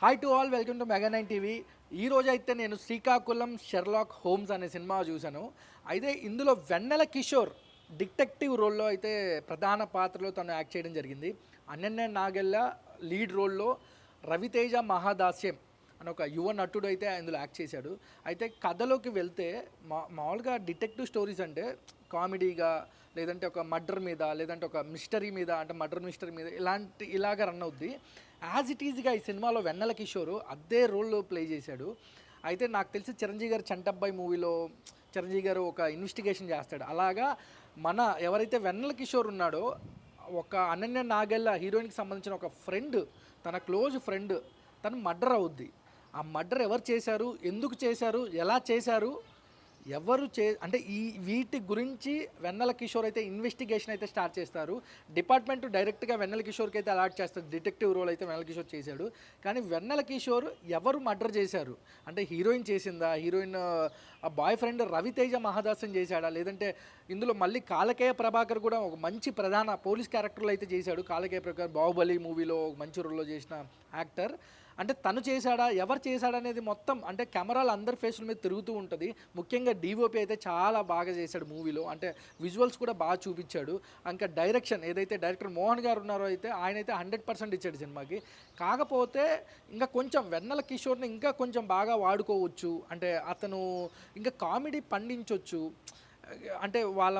Hi to all, welcome to mega nine TV. ఈ రోజు అయితే నేను శ్రీకాకుళం షెర్లాక్ హోమ్స్ అనే సినిమా చూశాను. అయితే ఇందులో వెన్నెల కిషోర్ డిటెక్టివ్ రోల్లో అయితే ప్రధాన పాత్రలో తను యాక్ట్ చేయడం జరిగింది. అనన్య నాగెల్ల లీడ్ రోల్లో రవితేజ మహాదాస్యం అని ఒక యువ నటుడు అయితే ఇందులో యాక్ట్ చేశాడు. అయితే కథలోకి వెళ్తే మామూలుగా డిటెక్టివ్ స్టోరీస్ అంటే కామెడీగా, లేదంటే ఒక మర్డర్ మీద, లేదంటే ఒక మిస్టరీ మీద, అంటే మర్డర్ మిస్టరీ మీద ఇలాగ రన్ అవుద్ది. యాజ్ ఇట్ ఈజ్గా ఈ సినిమాలో వెన్నెల కిషోర్ అదే రోల్లో ప్లే చేశాడు. అయితే నాకు తెలిసి చిరంజీవి గారు చంటబ్బాయి మూవీలో చిరంజీవి గారు ఒక ఇన్వెస్టిగేషన్ చేస్తాడు. అలాగా మన ఎవరైతే వెన్నెల కిషోర్ ఉన్నాడో, ఒక అనన్య నాగెల్ల హీరోయిన్కి సంబంధించిన ఒక ఫ్రెండ్, తన క్లోజ్ ఫ్రెండ్ తను మర్డర్ అవుద్ది. ఆ మర్డర్ ఎవరు చేశారు, ఎందుకు చేశారు, ఎలా చేశారు, అంటే వీటి గురించి వెన్నెల కిషోర్ అయితే ఇన్వెస్టిగేషన్ అయితే స్టార్ట్ చేస్తారు. డిపార్ట్మెంట్ డైరెక్ట్గా వెన్నెల కిషోర్కి అయితే అలాట్ చేస్తారు. డిటెక్టివ్ రోల్ అయితే వెన్నెల కిషోర్ చేశాడు. కానీ వెన్నెల కిషోర్ ఎవరు మర్డర్ చేశారు, అంటే హీరోయిన్ చేసిందా, హీరోయిన్ ఆ బాయ్ ఫ్రెండ్ రవితేజ మహాదాసం చేశాడా, లేదంటే ఇందులో మళ్ళీ కాలకేయ ప్రభాకర్ కూడా ఒక మంచి ప్రధాన పోలీస్ క్యారెక్టర్లో అయితే చేశాడు. కాలకేయ ప్రభాకర్ బాహుబలి మూవీలో మంచి రోల్లో చేసిన యాక్టర్. అంటే తను చేశాడా, ఎవరు చేశాడా అనేది మొత్తం అంటే కెమెరాలు అందరి ఫేసుల మీద తిరుగుతూ ఉంటుంది. ముఖ్యంగా డిఓపి అయితే చాలా బాగా చేశాడు మూవీలో, అంటే విజువల్స్ కూడా బాగా చూపించాడు. ఇంకా డైరెక్షన్ ఏదైతే డైరెక్టర్ మోహన్ గారు ఉన్నారో అయితే ఆయన అయితే 100% ఇచ్చాడు సినిమాకి. కాకపోతే ఇంకా కొంచెం వెన్నెల కిషోర్ని ఇంకా కొంచెం బాగా వాడుకోవచ్చు, అంటే అతను ఇంకా కామెడీ పండించవచ్చు. అంటే వాళ్ళ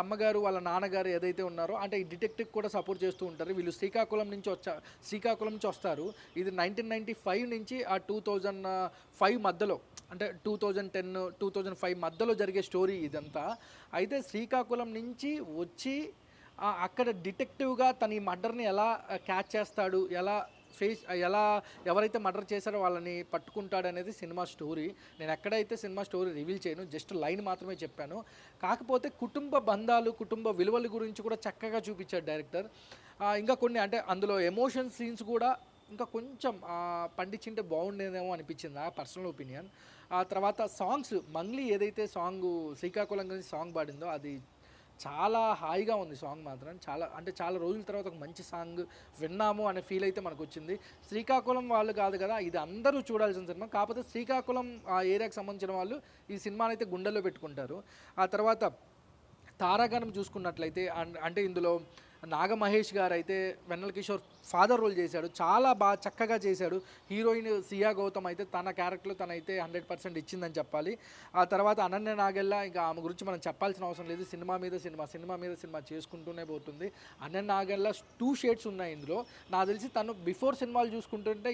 అమ్మగారు, వాళ్ళ నాన్నగారు ఏదైతే ఉన్నారో, అంటే ఈ డిటెక్టివ్ కూడా సపోర్ట్ చేస్తూ ఉంటారు. వీళ్ళు శ్రీకాకుళం నుంచి వస్తారు. ఇది 1995 నుంచి ఆ 2005 మధ్యలో, అంటే 2010, 2005 మధ్యలో జరిగే స్టోరీ ఇదంతా. అయితే శ్రీకాకుళం నుంచి వచ్చి అక్కడ డిటెక్టివ్గా తన ఈ మర్డర్ని ఎలా క్యాచ్ చేస్తాడు, ఎలా ఎవరైతే మర్డర్ చేశారో వాళ్ళని పట్టుకుంటాడు అనేది సినిమా స్టోరీ. నేను ఎక్కడైతే సినిమా స్టోరీ రివీల్ చేయను, జస్ట్ లైన్ మాత్రమే చెప్పాను. కాకపోతే కుటుంబ బంధాలు, కుటుంబ విలువల గురించి కూడా చక్కగా చూపించాడు డైరెక్టర్. ఇంకా కొన్ని అంటే అందులో ఎమోషన్ సీన్స్ కూడా ఇంకా కొంచెం పండించింటే బాగుండేదేమో అనిపించింది, నా పర్సనల్ ఒపీనియన్. ఆ తర్వాత సాంగ్స్, మంగ్లీ ఏదైతే సాంగ్ శ్రీకాకుళం గురించి సాంగ్ పాడిందో అది చాలా హాయిగా ఉంది. సాంగ్ మాత్రం చాలా రోజుల తర్వాత ఒక మంచి సాంగ్ విన్నాము అనే ఫీల్ అయితే మనకు వచ్చింది. శ్రీకాకుళం వాళ్ళు కాదు కదా, ఇది అందరూ చూడాల్సిన సినిమా. కాకపోతే శ్రీకాకుళం ఆ ఏరియాకి సంబంధించిన వాళ్ళు ఈ సినిమాని అయితే గుండెల్లో పెట్టుకుంటారు. ఆ తర్వాత తారాగణం చూసుకున్నట్లయితే అంటే ఇందులో నాగమహేష్ గారు అయితే వెన్నెల కిషోర్ ఫాదర్ రోల్ చేశాడు. చాలా బాగా చక్కగా చేశాడు. హీరోయిన్ సియా గౌతమ్ అయితే తన క్యారెక్టర్లో తనైతే 100% ఇచ్చిందని చెప్పాలి. ఆ తర్వాత అనన్య నాగెల్ల, ఇంకా ఆమె గురించి మనం చెప్పాల్సిన అవసరం లేదు. సినిమా మీద సినిమా చేసుకుంటూనే పోతుంది. అనన్య నాగెల్ల 2 షేడ్స్ ఉన్నాయి ఇందులో. నాకు తెలిసి తను బిఫోర్ సినిమాలు చూసుకుంటుంటే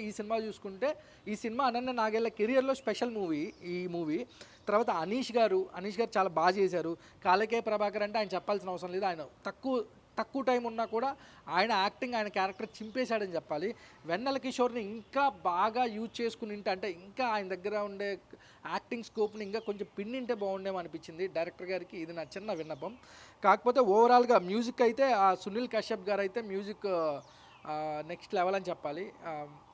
ఈ సినిమా అనన్య నాగెల్ల కెరియర్లో స్పెషల్ మూవీ ఈ మూవీ. తర్వాత అనీష్ గారు చాలా బాగా చేశారు. కాలకేయ ప్రభాకర్ అంటే ఆయన చెప్పాల్సిన అవసరం లేదు. ఆయన తక్కువ టైం ఉన్నా కూడా ఆయన యాక్టింగ్, ఆయన క్యారెక్టర్ చింపేశాడని చెప్పాలి. వెన్నెల కిషోర్ని ఇంకా బాగా యూజ్ చేసుకుని అంటే ఇంకా ఆయన దగ్గర ఉండే యాక్టింగ్ స్కోప్ని ఇంకా కొంచెం పిన్నింటే బాగుండేమో అనిపించింది డైరెక్టర్ గారికి. ఇది నా చిన్న విన్నపం. కాకపోతే ఓవరాల్గా మ్యూజిక్ అయితే సునీల్ కశ్యప్ గారు అయితే మ్యూజిక్ నెక్స్ట్ లెవెల్ అని చెప్పాలి.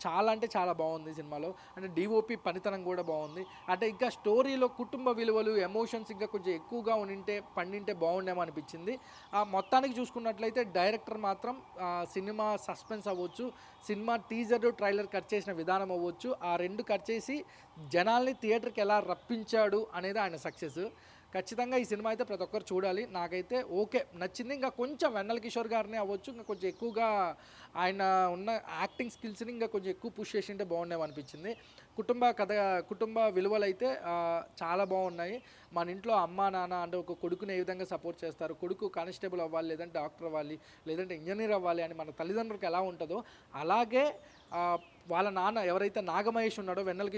చాలా బాగుంది సినిమాలో. అంటే డిఓపి పనితనం కూడా బాగుంది. అంటే ఇంకా స్టోరీలో కుటుంబ విలువలు, ఎమోషన్స్ ఇంకా కొంచెం ఎక్కువగా పండింటే బాగుండేమో అనిపించింది. మొత్తానికి చూసుకున్నట్లయితే డైరెక్టర్ మాత్రం సినిమా సస్పెన్స్ అవ్వచ్చు, సినిమా టీజర్ ట్రైలర్ కట్ చేసిన విధానం అవ్వచ్చు, ఆ రెండు కట్ చేసి జనాల్ని థియేటర్కి ఎలా రప్పించాడు అనేది ఆయన సక్సెస్. ఖచ్చితంగా ఈ సినిమా అయితే ప్రతి ఒక్కరు చూడాలి. నాకైతే ఓకే, నచ్చింది. ఇంకా కొంచెం వెన్నెల కిషోర్ గారిని అవ్వచ్చు, ఇంకా కొంచెం ఎక్కువగా ఆయన ఉన్న యాక్టింగ్ స్కిల్స్ని ఇంకా కొంచెం ఎక్కువ పుష్ చేసింటే బాగుండేమో అనిపించింది. కుటుంబ విలువలు అయితే చాలా బాగున్నాయి. మన ఇంట్లో అమ్మ నాన్న అంటే ఒక కొడుకుని ఏ విధంగా సపోర్ట్ చేస్తారు, కొడుకు కానిస్టేబుల్ అవ్వాలి, లేదంటే డాక్టర్ అవ్వాలి, లేదంటే ఇంజనీర్ అవ్వాలి అని మన తల్లిదండ్రులకు ఎలా ఉంటుందో, అలాగే వాళ్ళ నాన్న ఎవరైతే నాగమహేష్ ఉన్నాడో వెన్నెల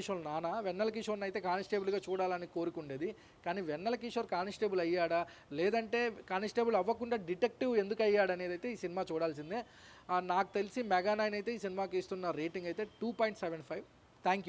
కిషోర్ని అయితే కానిస్టేబుల్గా చూడాలని కోరుకుండేది. కానీ వెన్నెల కిషోర్ కానిస్టేబుల్ అయ్యాడా, లేదంటే కానిస్టేబుల్ అవ్వకుండా డిటెక్టివ్ ఎందుకు అయ్యాడు అనేది అయితే ఈ సినిమా చూడాల్సిందే. నాకు తెలిసి మెగా 9 అయితే ఈ సినిమాకి ఇస్తున్న రేటింగ్ అయితే 2.75. Thank you.